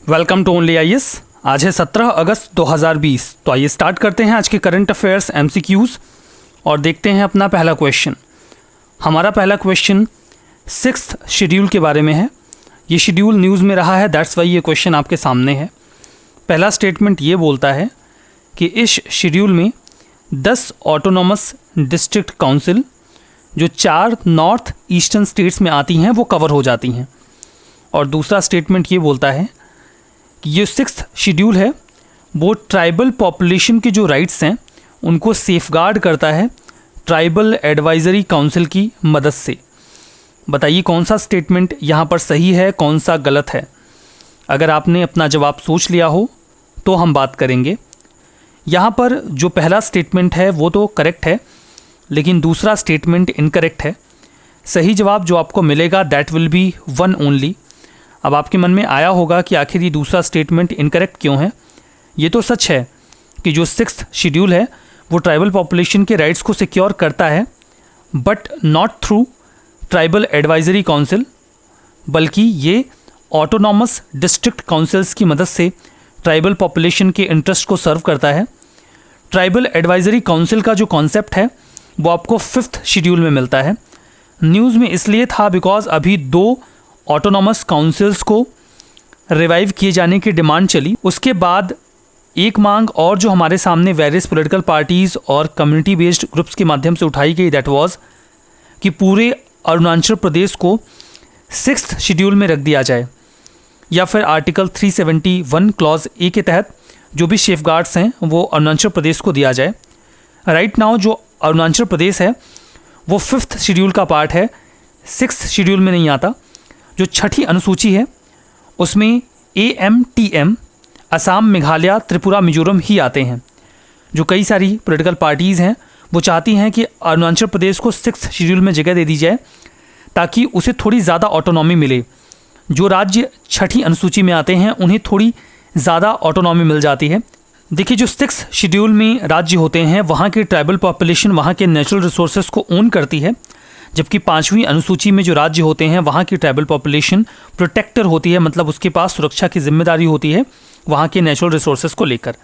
Welcome to only IAS. आज है 17 अगस्त 2020। तो आइए स्टार्ट करते हैं आज के करंट अफेयर्स एमसीक्यूज़ और देखते हैं अपना पहला क्वेश्चन। हमारा पहला क्वेश्चन 6th शेड्यूल के बारे में है। ये शेड्यूल न्यूज़ में रहा है, दैट्स वाई ये क्वेश्चन आपके सामने है। पहला स्टेटमेंट ये बोलता है कि इस शेड्यूल में 10 ऑटोनॉमस डिस्ट्रिक्ट काउंसिल जो 4 नॉर्थ ईस्टर्न स्टेट्स में आती हैं वो कवर हो जाती हैं। और दूसरा स्टेटमेंट ये बोलता है कि ये 6th शेड्यूल है वो ट्राइबल पॉपुलेशन के जो राइट्स हैं उनको सेफगार्ड करता है ट्राइबल एडवाइजरी काउंसिल की मदद से। बताइए कौन सा स्टेटमेंट यहाँ पर सही है, कौन सा गलत है। अगर आपने अपना जवाब सोच लिया हो तो हम बात करेंगे। यहाँ पर जो पहला स्टेटमेंट है वो तो करेक्ट है, लेकिन दूसरा स्टेटमेंट इनकरेक्ट है। सही जवाब जो आपको मिलेगा दैट विल बी 1 ओनली। अब आपके मन में आया होगा कि आखिर ये दूसरा स्टेटमेंट इनकरेक्ट क्यों है। ये तो सच है कि जो 6th शेड्यूल है वो ट्राइबल पॉपुलेशन के राइट्स को सिक्योर करता है, but not through tribal advisory council, बल्कि ये ऑटोनॉमस डिस्ट्रिक्ट काउंसिल्स की मदद से ट्राइबल पॉपुलेशन के इंटरेस्ट को सर्व करता है। ट्राइबल एडवाइजरी काउंसिल का जो कॉन्सेप्ट है वो आपको 5th शेड्यूल में मिलता है। न्यूज़ में इसलिए था बिकॉज अभी 2 ऑटोनॉमस काउंसिल्स को रिवाइव किए जाने की डिमांड चली। उसके बाद एक मांग और जो हमारे सामने वेरियस पॉलिटिकल पार्टीज़ और कम्युनिटी बेस्ड ग्रुप्स के माध्यम से उठाई गई, दैट वाज कि पूरे अरुणाचल प्रदेश को 6th शेड्यूल में रख दिया जाए, या फिर आर्टिकल 371 क्लॉज ए के तहत जो भी सेफगार्ड्स हैं वो अरुणाचल प्रदेश को दिया जाए। राइट नाउ जो अरुणाचल प्रदेश है वो 5th शेड्यूल का पार्ट है, 6th शेड्यूल में नहीं आता। जो 6ठी अनुसूची है उसमें AMTM असम, मेघालय, त्रिपुरा, मिजोरम ही आते हैं। जो कई सारी पॉलिटिकल पार्टीज़ हैं वो चाहती हैं कि अरुणाचल प्रदेश को 6th शेड्यूल में जगह दे दी जाए ताकि उसे थोड़ी ज़्यादा ऑटोनॉमी मिले। जो राज्य 6ठी अनुसूची में आते हैं उन्हें थोड़ी ज़्यादा ऑटोनॉमी मिल जाती है। देखिए जो 6th शेड्यूल में राज्य होते हैं वहाँ की ट्राइबल पॉपुलेशन वहाँ के नेचुरल रिसोर्सेज को ओन करती है, जबकि 5वीं अनुसूची में जो राज्य होते हैं वहाँ की ट्राइबल पॉपुलेशन प्रोटेक्टर होती है, मतलब उसके पास सुरक्षा की जिम्मेदारी होती है वहाँ के नेचुरल रिसोर्सेज को लेकर।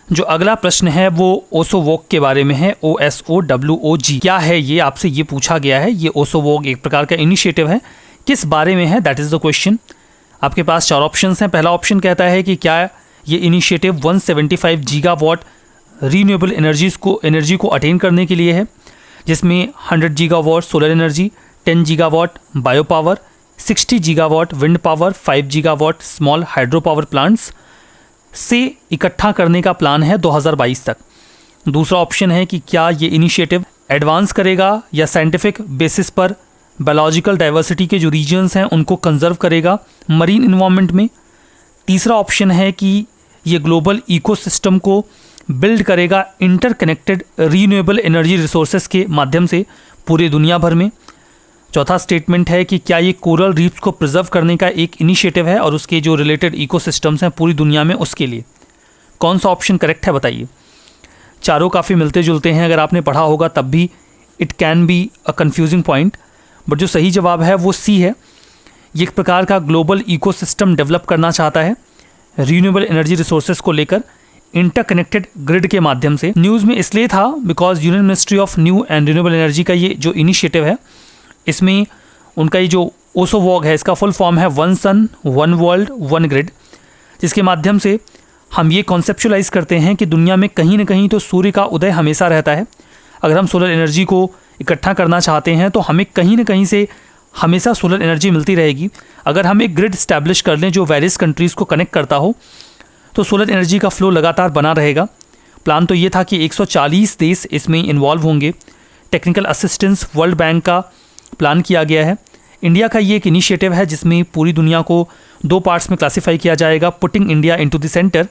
जो अगला प्रश्न है वो ओसोवोग के बारे में है, OSOWOG क्या है ये आपसे ये पूछा गया है। ये ओसोवोग एक प्रकार का इनिशिएटिव है, किस बारे में है दैट इज़ द क्वेश्चन। आपके पास 4 ऑप्शंस हैं। पहला ऑप्शन कहता है कि क्या ये इनिशिएटिव 175 गीगावाट रीन्यूएबल एनर्जी को अटेन करने के लिए है, जिसमें 100 gigawatt solar energy, 10 gigawatt bio power, 60 gigawatt wind power, 5 gigawatt small hydro power plants से इकट्ठा करने का प्लान है 2022 तक। दूसरा ऑप्शन है कि क्या ये इनिशिएटिव एडवांस करेगा या साइंटिफिक बेसिस पर बायोलॉजिकल डाइवर्सिटी के जो रीजन्स हैं उनको कंजर्व करेगा मरीन इन्वायरमेंट में। तीसरा ऑप्शन है कि ये ग्लोबल इकोसिस्टम को बिल्ड करेगा इंटरकनेक्टेड रीन्यूएबल एनर्जी रिसोर्सेज के माध्यम से पूरी दुनिया भर में। चौथा स्टेटमेंट है कि क्या ये कोरल रीफ्स को प्रिजर्व करने का एक इनिशिएटिव है और उसके जो रिलेटेड इकोसिस्टम्स हैं पूरी दुनिया में उसके लिए। कौन सा ऑप्शन करेक्ट है बताइए। चारों काफ़ी मिलते जुलते हैं, अगर आपने पढ़ा होगा तब भी it can be a confusing point, but जो सही जवाब है वो सी है। ये एक प्रकार का ग्लोबल इकोसिस्टम डेवलप करना चाहता है रीन्यूएबल एनर्जी रिसोर्सेज को लेकर इंटरकनेक्टेड ग्रिड के माध्यम से। न्यूज़ में इसलिए था because union ministry of new and renewable energy का ये जो इनिशिएटिव है इसमें उनका ये जो ओसोवॉग है इसका फुल फॉर्म है 1 सन 1 वर्ल्ड 1 ग्रिड, जिसके माध्यम से हम ये कॉन्सेप्चुलाइज करते हैं कि दुनिया में कहीं ना कहीं तो सूर्य का उदय हमेशा रहता है। अगर हम सोलर एनर्जी को इकट्ठा करना चाहते हैं तो हमें कहीं ना कहीं से हमेशा सोलर एनर्जी मिलती रहेगी। अगर हम एक ग्रिड स्टैब्लिश कर लें जो वेरियस कंट्रीज़ को कनेक्ट करता हो तो सोलर एनर्जी का फ्लो लगातार बना रहेगा। प्लान तो ये था कि 140 देश इसमें इन्वॉल्व होंगे। टेक्निकल असिस्टेंस वर्ल्ड बैंक का प्लान किया गया है। इंडिया का ये एक इनिशिएटिव है जिसमें पूरी दुनिया को 2 पार्ट्स में क्लासीफाई किया जाएगा, putting India into the centre,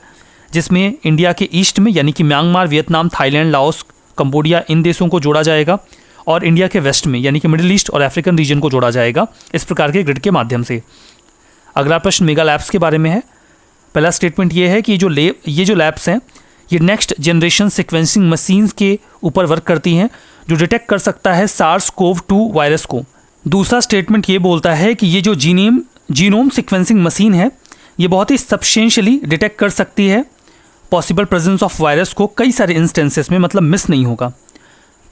जिसमें इंडिया के ईस्ट में यानी कि Myanmar, Vietnam, Thailand, Laos, Cambodia इन देशों को जोड़ा जाएगा, और इंडिया के वेस्ट में यानी कि मिडिल ईस्ट और अफ्रीकन रीजन को जोड़ा जाएगा इस प्रकार के ग्रिड के माध्यम से। अगला प्रश्न मेगा लैब्स के बारे में है। पहला स्टेटमेंट ये है कि ये जो लैब्स हैं ये नेक्स्ट जनरेशन सिक्वेंसिंग मशीन्स के ऊपर वर्क करती हैं जो डिटेक्ट कर सकता है SARS-CoV-2 वायरस को। दूसरा स्टेटमेंट ये बोलता है कि ये जो जीनोम सीक्वेंसिंग मशीन है ये बहुत ही सब्सटेंशियली डिटेक्ट कर सकती है पॉसिबल प्रेजेंस ऑफ वायरस को कई सारे इंस्टेंसेस में, मतलब मिस नहीं होगा।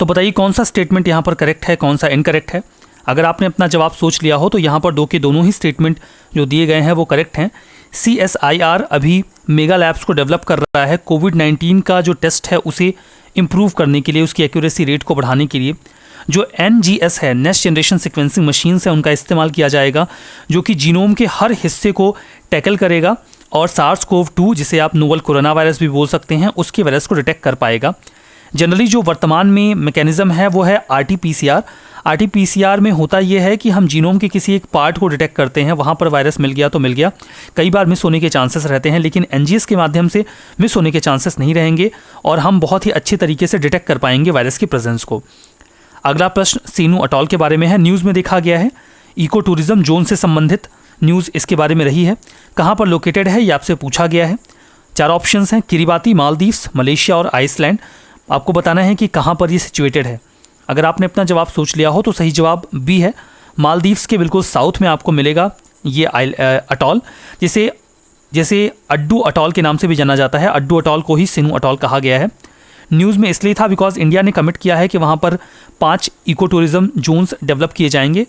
तो बताइए कौन सा स्टेटमेंट यहाँ पर करेक्ट है, कौन सा इनकरेक्ट है। अगर आपने अपना जवाब सोच लिया हो तो यहाँ पर दो के दोनों ही स्टेटमेंट जो दिए गए हैं वो करेक्ट हैं। CSIR अभी मेगा लैब्स को डेवलप कर रहा है कोविड-19 का जो टेस्ट है उसे इम्प्रूव करने के लिए, उसकी एक्यूरेसी रेट को बढ़ाने के लिए। जो NGS है, नेक्स्ट जनरेशन सिक्वेंसिंग मशीन्स है, उनका इस्तेमाल किया जाएगा जो कि जीनोम के हर हिस्से को टैकल करेगा और SARS-CoV-2, जिसे आप नोवल कोरोना वायरस भी बोल सकते हैं, उसके वायरस को डिटेक्ट कर पाएगा। जनरली जो वर्तमान में मैकेनिज्म है वो है RT-PCR। RT-PCR में होता यह है कि हम जीनोम के किसी एक पार्ट को डिटेक्ट करते हैं, वहाँ पर वायरस मिल गया तो मिल गया, कई बार मिस होने के चांसेस रहते हैं, लेकिन NGS के माध्यम से मिस होने के चांसेस नहीं रहेंगे और हम बहुत ही अच्छे तरीके से डिटेक्ट कर पाएंगे वायरस की प्रेजेंस को। अगला प्रश्न सीनू अटॉल के बारे में है। न्यूज़ में देखा गया है, इको टूरिज्म जोन से संबंधित न्यूज़ इसके बारे में रही है। कहाँ पर लोकेटेड है ये आपसे पूछा गया है। 4 ऑप्शंस हैं, किरिबाती, मालदीव्स, मलेशिया और आइसलैंड। आपको बताना है कि कहाँ पर ये सिचुएटेड है। अगर आपने अपना जवाब सोच लिया हो तो सही जवाब बी है, मालदीव्स के बिल्कुल साउथ में आपको मिलेगा ये अटॉल, जैसे अड्डू अटॉल के नाम से भी जाना जाता है। अड्डू अटॉल को ही सीनू अटॉल कहा गया है। न्यूज़ में इसलिए था बिकॉज इंडिया ने कमिट किया है कि वहाँ पर 5 इको टूरिज्म जोन्स डेवलप किए जाएंगे,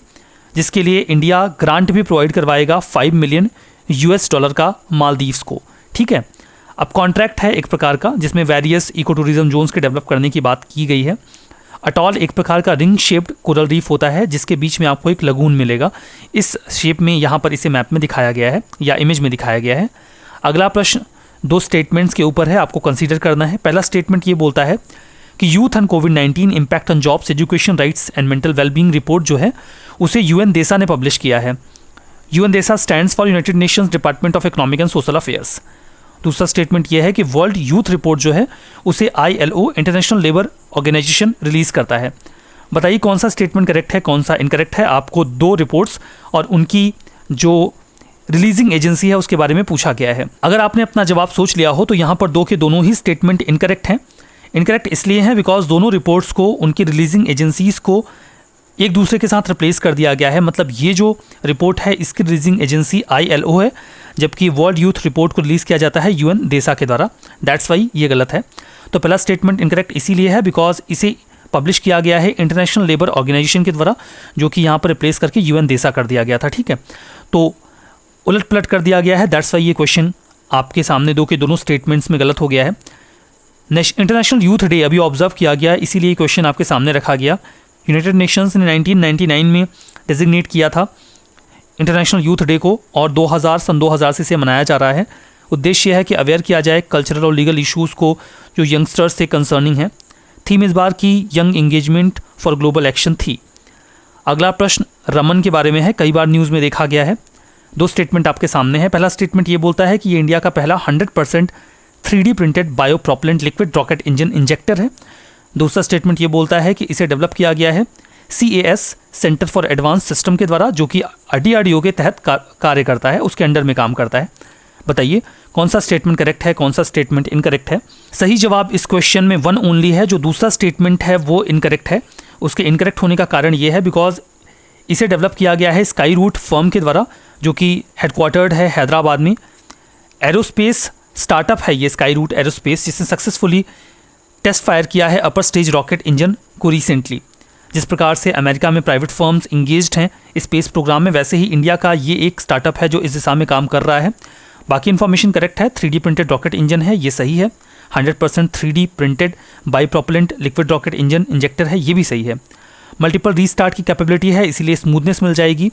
जिसके लिए इंडिया ग्रांट भी प्रोवाइड करवाएगा $5 मिलियन का मालदीव्स को। ठीक है, अब कॉन्ट्रैक्ट है एक प्रकार का जिसमें वेरियस इको टूरिज्म जोन्स के डेवलप करने की बात की गई है। अटॉल एक प्रकार का रिंग शेप्ड कोरल रीफ होता है जिसके बीच में आपको एक लगून मिलेगा। इस शेप में यहाँ पर इसे मैप में दिखाया गया है या इमेज में दिखाया गया है। अगला प्रश्न 2 स्टेटमेंट्स के ऊपर है, आपको कंसीडर करना है। पहला स्टेटमेंट ये बोलता है कि youth and covid impact on jobs, education, rights and mental wellbeing report जो है उसे UN-DESA ने पब्लिश किया है। UN-DESA stands for United Nations department of economic and social affairs. दूसरा स्टेटमेंट यह है कि वर्ल्ड यूथ रिपोर्ट जो है उसे ILO international labour organisation release करता है। बताइए कौन सा स्टेटमेंट करेक्ट है, कौन सा इनकरेक्ट है। आपको 2 रिपोर्ट्स और उनकी जो रिलीजिंग एजेंसी है उसके बारे में पूछा गया है। अगर आपने अपना जवाब सोच लिया हो तो यहाँ पर 2 के दोनों ही स्टेटमेंट इनकरेक्ट हैं। इनकरेक्ट इसलिए हैं बिकॉज दोनों रिपोर्ट्स को उनकी रिलीजिंग एजेंसीज को एक दूसरे के साथ रिप्लेस कर दिया गया है। मतलब ये जो रिपोर्ट है इसकी रिलीजिंग एजेंसी ILO है, जबकि वर्ल्ड यूथ रिपोर्ट को रिलीज़ किया जाता है UN-DESA के द्वारा। दैट्स वाई ये गलत है। तो पहला स्टेटमेंट इनकरेक्ट इसीलिए है बिकॉज इसे पब्लिश किया गया है इंटरनेशनल लेबर ऑर्गेनाइजेशन के द्वारा, जो कि यहाँ पर रिप्लेस करके UN-DESA कर दिया गया था। ठीक है, तो उलट पलट कर दिया गया है। दैट्स वाई ये क्वेश्चन आपके सामने 2 के दोनों स्टेटमेंट्स में गलत हो गया है। इंटरनेशनल यूथ डे अभी ऑब्जर्व किया गया, इसीलिए क्वेश्चन आपके सामने रखा गया। यूनाइटेड नेशंस ने 1999 में डेजिग्नेट किया था इंटरनेशनल यूथ डे को और 2000 से इसे मनाया जा रहा है। उद्देश्य है कि अवेयर किया जाए कल्चरल और लीगल इश्यूज़ को जो यंगस्टर्स से कंसर्निंग है। थीम इस बार की young engagement for global action थी। अगला प्रश्न रमन के बारे में है, कई बार न्यूज़ में देखा गया है। 2 स्टेटमेंट आपके सामने है। पहला स्टेटमेंट ये बोलता है कि ये इंडिया का पहला 100% 3D printed bipropellant liquid rocket engine injector है। दूसरा स्टेटमेंट ये बोलता है कि इसे डेवलप किया गया है CAS centre for advance system के द्वारा, जो कि DRDO के तहत कार्य करता है, उसके अंडर में काम करता है। बताइए कौन सा स्टेटमेंट करेक्ट है, कौन सा स्टेटमेंट इनकरेक्ट है। सही जवाब इस क्वेश्चन में 1 ओनली है। जो दूसरा स्टेटमेंट है वो इनकरेक्ट है। उसके इनकरेक्ट होने का कारण ये है बिकॉज इसे डेवलप किया गया है स्काई रूट फर्म के द्वारा, जो कि हेडक्वार्टर्ड है हैदराबाद में। एरोस्पेस स्टार्टअप है ये स्काई रूट एरोस्पेस, जिसने सक्सेसफुली टेस्ट फायर किया है अपर स्टेज रॉकेट इंजन को रिसेंटली। जिस प्रकार से अमेरिका में प्राइवेट फर्म्स इंगेज्ड हैं स्पेस प्रोग्राम में, वैसे ही इंडिया का ये एक स्टार्टअप है जो इस दिशा में काम कर रहा है। बाकी इन्फॉर्मेशन करेक्ट है। 3D प्रिंटेड रॉकेट इंजन है, ये सही है। 100% 3D printed bipropellant liquid rocket engine injector है, ये भी सही है। मल्टीपल रीस्टार्ट की कैपेबिलिटी है, इसीलिए स्मूथनेस मिल जाएगी।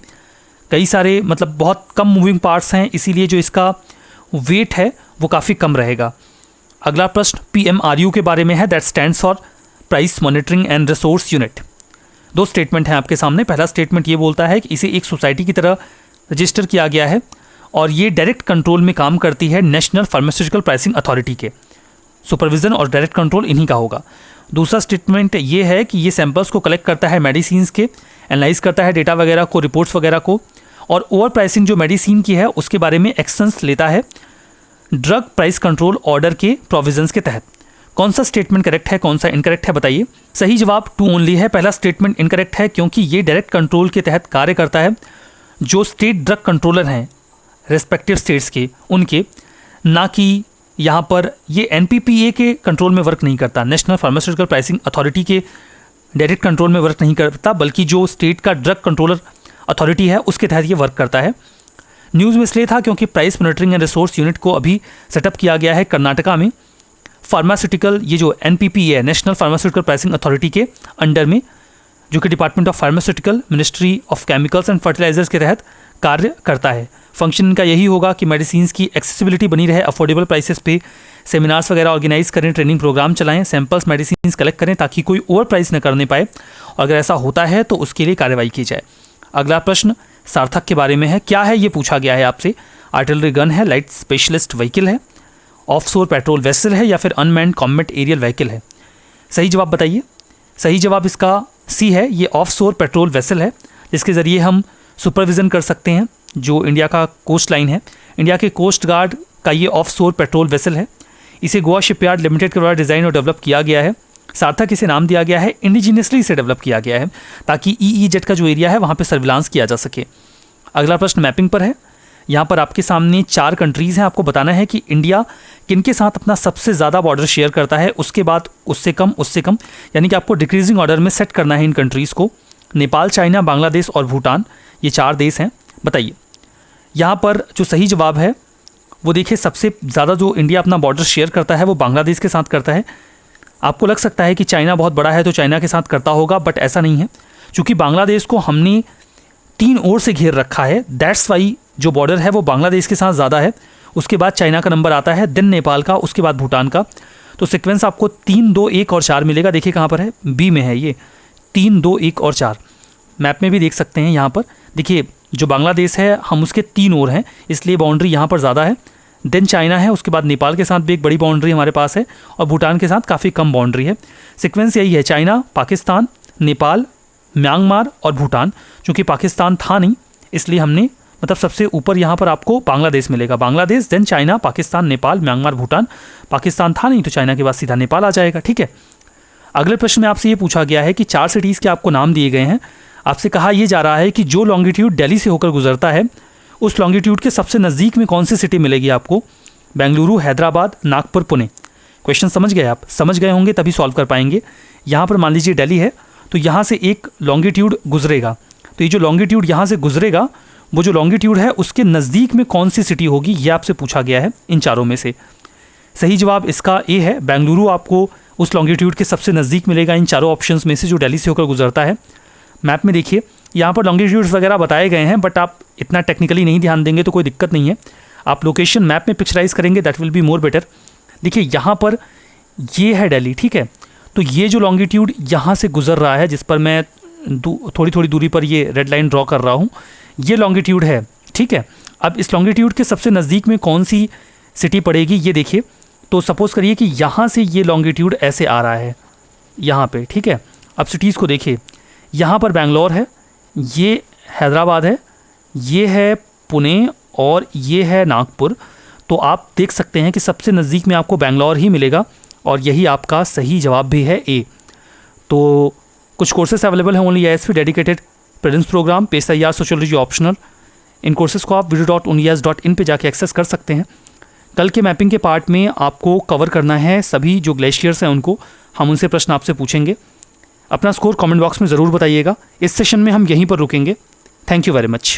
कई सारे मतलब बहुत कम मूविंग पार्ट्स हैं, इसीलिए जो इसका वेट है वो काफ़ी कम रहेगा। अगला प्रश्न PMRU के बारे में है, that stands for price monitoring and resource unit. 2 statement हैं आपके सामने। पहला स्टेटमेंट ये बोलता है कि इसे एक सोसाइटी की तरह रजिस्टर किया गया है और ये डायरेक्ट कंट्रोल में काम करती है नेशनल फार्मास्यूटिकल प्राइसिंग अथॉरिटी के। सुपरविजन और डायरेक्ट कंट्रोल इन्हीं का होगा। दूसरा स्टेटमेंट ये है कि ये सैंपल्स को कलेक्ट करता है मेडिसिन्स के, एनालाइज करता है डेटा वगैरह को, रिपोर्ट्स वगैरह को, और ओवर प्राइसिंग जो मेडिसिन की है उसके बारे में एक्शंस लेता है ड्रग प्राइस कंट्रोल ऑर्डर के प्रोविजंस के तहत। कौन सा स्टेटमेंट करेक्ट है, कौन सा इनकरेक्ट है, बताइए। सही जवाब 2 ओनली है। पहला स्टेटमेंट इनकरेक्ट है क्योंकि ये डायरेक्ट कंट्रोल के तहत कार्य करता है। जो स्टेट ड्रग कंट्रोलर हैं रेस्पेक्टिव स्टेट्स के उनके, ना कि यहाँ पर ये NPPA के कंट्रोल में वर्क नहीं करता, नेशनल फार्मास्यूटिकल प्राइसिंग अथॉरिटी के डायरेक्ट कंट्रोल में वर्क नहीं करता, बल्कि जो स्टेट का ड्रग कंट्रोलर अथॉरिटी है उसके तहत ये वर्क करता है। न्यूज़ में इसलिए था क्योंकि price monitoring and resource unit को अभी सेटअप किया गया है कर्नाटका में, फार्मास्यूटिकल, ये जो NPPA है नेशनल फार्मास्यूटिकल प्राइसिंग अथॉरिटी के अंडर में, जो कि department of pharmaceutical ministry of chemicals and fertilisers के तहत कार्य करता है। फंक्शन इनका यही होगा कि मेडिसिन्स की एक्सेसिबिलिटी बनी रहे, अफोर्डेबल प्राइसेस पे सेमिनार्स वगैरह ऑर्गेनाइज करें, ट्रेनिंग प्रोग्राम चलाएं, सैंपल्स मेडिसिन्स कलेक्ट करें ताकि कोई ओवर प्राइस न करने पाए, और अगर ऐसा होता है तो उसके लिए कार्रवाई की जाए। अगला प्रश्न सार्थक के बारे में है। क्या है ये पूछा गया है आपसे। आर्टिलरी गन है, लाइट स्पेशलिस्ट व्हीकल है, ऑफशोर पेट्रोल वेसल है, या फिर अनमैन्ड कॉम्बैट एरियल व्हीकल है। सही जवाब बताइए। सही जवाब इसका सी है, ये ऑफशोर पेट्रोल वेसल है, जिसके ज़रिए हम सुपरविज़न कर सकते हैं जो इंडिया का कोस्ट लाइन है। इंडिया के कोस्ट गार्ड का ये ऑफशोर पेट्रोल वेसल है। इसे गोवा शिपयार्ड लिमिटेड के द्वारा डिज़ाइन और डेवलप किया गया है। सार्थक इसे नाम दिया गया है, इंडिजीनियसली इसे डेवलप किया गया है ताकि EEZ का जो एरिया है वहाँ पे सर्विलांस किया जा सके। अगला प्रश्न मैपिंग पर है। यहाँ पर आपके सामने 4 कंट्रीज़ हैं, आपको बताना है कि इंडिया किनके साथ अपना सबसे ज़्यादा बॉर्डर शेयर करता है, उसके बाद उससे कम, यानी कि आपको डिक्रीजिंग ऑर्डर में सेट करना है इन कंट्रीज़ को। नेपाल, चाइना, बांग्लादेश और भूटान, ये 4 देश हैं। बताइए यहाँ पर जो सही जवाब है वो देखिए, सबसे ज़्यादा जो इंडिया अपना बॉर्डर शेयर करता है वो बांग्लादेश के साथ करता है। आपको लग सकता है कि चाइना बहुत बड़ा है तो चाइना के साथ करता होगा, बट ऐसा नहीं है। चूँकि बांग्लादेश को हमने 3 ओर से घेर रखा है, दैट्स वाई जो बॉर्डर है वो बांग्लादेश के साथ ज़्यादा है। उसके बाद चाइना का नंबर आता है, देन नेपाल का, उसके बाद भूटान का। तो सीक्वेंस आपको 3, 2, 1 और 4 मिलेगा। देखिए कहाँ पर है, बी में है ये 3, 2, 1 और 4। मैप में भी देख सकते हैं। यहाँ पर देखिए जो बांग्लादेश है हम उसके 3 ओर हैं, इसलिए बाउंड्री यहाँ पर ज़्यादा है। देन चाइना है, उसके बाद नेपाल के साथ भी एक बड़ी बाउंड्री हमारे पास है, और भूटान के साथ काफ़ी कम बाउंड्री है। सीक्वेंस यही है, चाइना, पाकिस्तान, नेपाल, म्यांमार और भूटान। चूँकि पाकिस्तान था नहीं इसलिए हमने, मतलब सबसे ऊपर यहाँ पर आपको बांग्लादेश मिलेगा, Bangladesh, then China, Pakistan, Nepal, Myanmar, Bhutan. Pakistan था नहीं तो चाइना के बाद सीधा नेपाल आ जाएगा। ठीक है। अगले प्रश्न में आपसे ये पूछा गया है कि 4 सिटीज़ के आपको नाम दिए गए हैं। आपसे कहा यह जा रहा है कि जो लॉन्गिट्यूड दिल्ली से होकर गुजरता है उस लॉन्गिट्यूड के सबसे नज़दीक में कौन सी सिटी मिलेगी आपको। बेंगलुरु, हैदराबाद, नागपुर, पुणे। क्वेश्चन समझ गए आप? समझ गए होंगे तभी सॉल्व कर पाएंगे। यहाँ पर मान लीजिए दिल्ली है तो यहाँ से एक लॉन्गिट्यूड गुजरेगा, तो ये जो लॉन्गिट्यूड यहाँ से गुजरेगा वो जो लॉन्गिट्यूड है उसके नज़दीक में कौन सी सिटी होगी, ये आपसे पूछा गया है इन चारों में से। सही जवाब इसका ए है, बेंगलुरु आपको उस लॉन्गिट्यूड के सबसे नज़दीक मिलेगा इन चारों ऑप्शंस में से जो दिल्ली से होकर गुजरता है। मैप में देखिए यहाँ पर लॉन्गिट्यूड्स वगैरह बताए गए हैं, बट आप इतना टेक्निकली नहीं ध्यान देंगे तो कोई दिक्कत नहीं है। आप लोकेशन मैप में पिक्चराइज करेंगे, that will be more better. देखिए यहाँ पर ये है दिल्ली, ठीक है। तो ये जो लॉन्गिट्यूड यहाँ से गुजर रहा है, जिस पर मैं थोड़ी थोड़ी दूरी पर ये रेड लाइन ड्रॉ कर रहा हूँ, ये लॉन्गिट्यूड है, ठीक है। अब इस लॉन्गिट्यूड के सबसे नज़दीक में कौन सी सिटी पड़ेगी ये देखिए। तो सपोज़ करिए कि यहाँ से ये लॉन्गिट्यूड ऐसे आ रहा है यहाँ पे, ठीक है। अब सिटीज़ को देखिए, यहाँ पर बेंगलोर है, ये हैदराबाद है, ये है पुणे और ये है नागपुर। तो आप देख सकते हैं कि सबसे नज़दीक में आपको बेंगलोर ही मिलेगा और यही आपका सही जवाब भी है ए। तो कुछ कोर्सेस अवेलेबल हैं only ISP dedicated presence programme, PSIR sociology optional. इन कोर्सेज़ को आप video.unias.in पे जाके एक्सेस कर सकते हैं। कल के मैपिंग के पार्ट में आपको कवर करना है सभी जो ग्लेशियर्स हैं उनको, हम उनसे प्रश्न आपसे पूछेंगे। अपना स्कोर कमेंट बॉक्स में ज़रूर बताइएगा। इस सेशन में हम यहीं पर रुकेंगे। Thank you very much.